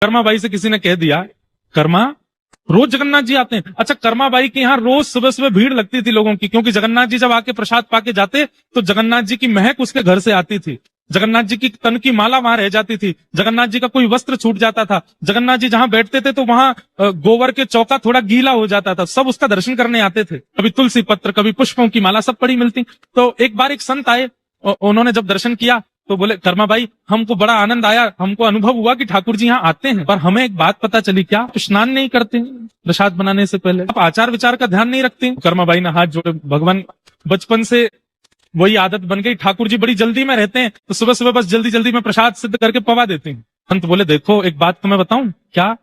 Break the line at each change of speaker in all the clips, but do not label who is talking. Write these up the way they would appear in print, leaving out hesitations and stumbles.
Karma by से किसी ने कह दिया, कर्मा रोज जगन्नाथ जी आते हैं। अच्छा, कर्मा बाई के यहाँ रोज सुबह सुबह भीड़ लगती थी लोगों की, क्योंकि जगन्नाथ जी जब आके प्रसाद पाके जाते तो जगन्नाथ जी की महक उसके घर से आती थी, जगन्नाथ जी की तन की माला वहां रह जाती थी, जगन्नाथ जी का कोई वस्त्र छूट जाता था, जगन्नाथ जी जहां बैठते थे तो वहां गोबर के चौका थोड़ा गीला हो जाता था, सब उसका दर्शन करने आते थे। कभी तुलसी पत्र, कभी पुष्पों की माला, सब पड़ी मिलती। तो एक बार एक संत आए, उन्होंने जब दर्शन किया तो बोले, कर्मा बाई हमको बड़ा आनंद आया, हमको अनुभव हुआ कि ठाकुर जी यहाँ आते हैं, पर हमें एक बात पता चली, क्या आप स्नान नहीं करते प्रसाद बनाने से पहले, आप आचार विचार का ध्यान नहीं रखते? कर्मा बाई ने हाथ जोड़े, भगवान बचपन से वही आदत बन गई, ठाकुर जी बड़ी जल्दी में रहते हैं तो सुबह सुबह बस जल्दी जल्दी में प्रसाद सिद्ध करके पवा देते हैं। संत बोले, देखो एक बात तुम्हें बताऊं, क्या?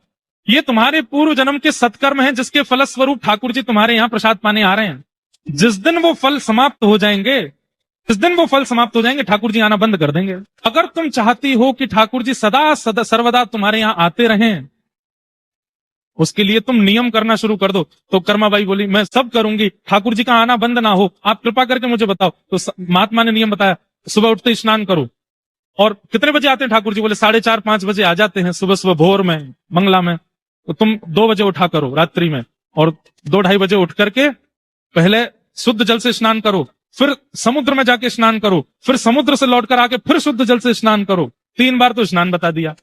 ये तुम्हारे पूर्व जन्म के सत्कर्म हैं, जिसके फलस्वरूप ठाकुर जी तुम्हारे यहाँ प्रसाद पाने आ रहे हैं। जिस दिन वो फल समाप्त हो जाएंगे, जिस दिन वो फल समाप्त हो जाएंगे, ठाकुर जी आना बंद कर देंगे। अगर तुम चाहती हो कि ठाकुर जी सदा सदा सर्वदा तुम्हारे यहाँ आते रहें, उसके लिए तुम नियम करना शुरू कर दो। तो कर्मा बाई बोली, मैं सब करूंगी, ठाकुर जी का आना बंद ना हो, आप कृपा करके मुझे बताओ। तो महात्मा ने नियम बताया, सुबह उठते स्नान करो। और कितने बजे आते हैं ठाकुर जी? बोले 4:30-5 बजे आ जाते हैं, सुबह सुबह भोर में मंगला में। तो तुम 2 बजे उठा करो रात्रि में, और 2-2:30 बजे उठ करके पहले शुद्ध जल से स्नान करो, फिर समुद्र में जाके स्नान करो, फिर समुद्र से लौटकर आके फिर शुद्ध जल से स्नान करो। 3 बार तो स्नान बता दिया।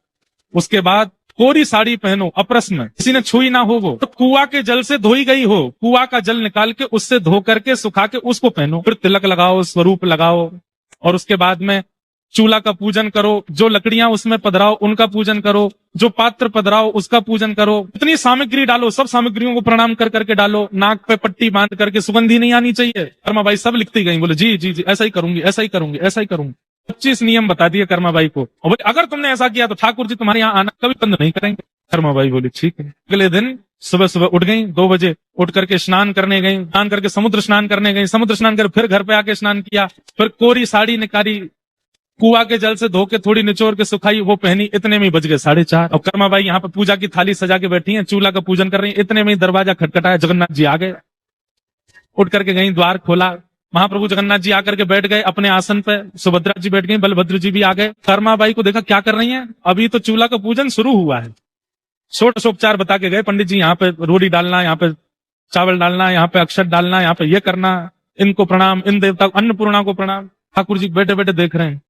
उसके बाद कोरी साड़ी पहनो, अप्रश्न, किसी ने छुई ना हो, वो तो कुआ के जल से धोई गई हो, कुआ का जल निकाल के उससे धो करके सुखा के उसको पहनो, फिर तिलक लगाओ, स्वरूप लगाओ, और उसके बाद में चूल्हा का पूजन करो, जो लकड़ियां उसमें पधराओ उनका पूजन करो, जो पात्र पधराओ उसका पूजन करो, इतनी सामग्री डालो, सब सामग्रियों को प्रणाम कर करके डालो, नाक पे पट्टी बांध करके, सुगंधी नहीं आनी चाहिए। कर्मा बाई सब लिखती गई, बोले जी जी जी, ऐसा ही करूंगी, ऐसा ही करूंगी, ऐसा ही करूंगी। 25 नियम बता दिए कर्मा बाई को, और अगर तुमने ऐसा किया तो ठाकुर जी तुम्हारे यहाँ आना कभी बंद नहीं करेंगे। कर्मा बाई बोली ठीक है। अगले दिन सुबह सुबह उठ गई, 2 बजे उठ करके स्नान करने गई, स्नान करके समुद्र स्नान करने गई, समुद्र स्नान कर फिर घर पे आके स्नान किया, फिर कोरी साड़ी निकाली, कुआ के जल से धो के थोड़ी निचोड़ के सुखाई, वो पहनी, इतने में ही बज गए 4:30। और कर्मा बाई यहाँ पे पूजा की थाली सजा के बैठी हैं, चूल्हा का पूजन कर रही हैं, इतने में ही दरवाजा खटखटाया, जगन्नाथ जी आ गए। उठ करके गई, द्वार खोला, महाप्रभु जगन्नाथ जी आकर के बैठ गए अपने आसन पे, सुभद्रा जी बैठ गई, बलभद्र जी भी आ गए। कर्मा बाई को देखा क्या कर रही हैं, अभी तो चूल्हा का पूजन शुरू हुआ है। षोडशोपचार बता के गए पंडित जी, यहाँ पे रोटी डालना, यहाँ पे चावल डालना, यहाँ पे अक्षत डालना, यहाँ पे ये करना, इनको प्रणाम, इन देवता अन्नपूर्णा को प्रणाम। ठाकुर जी बैठे बैठे देख रहे हैं।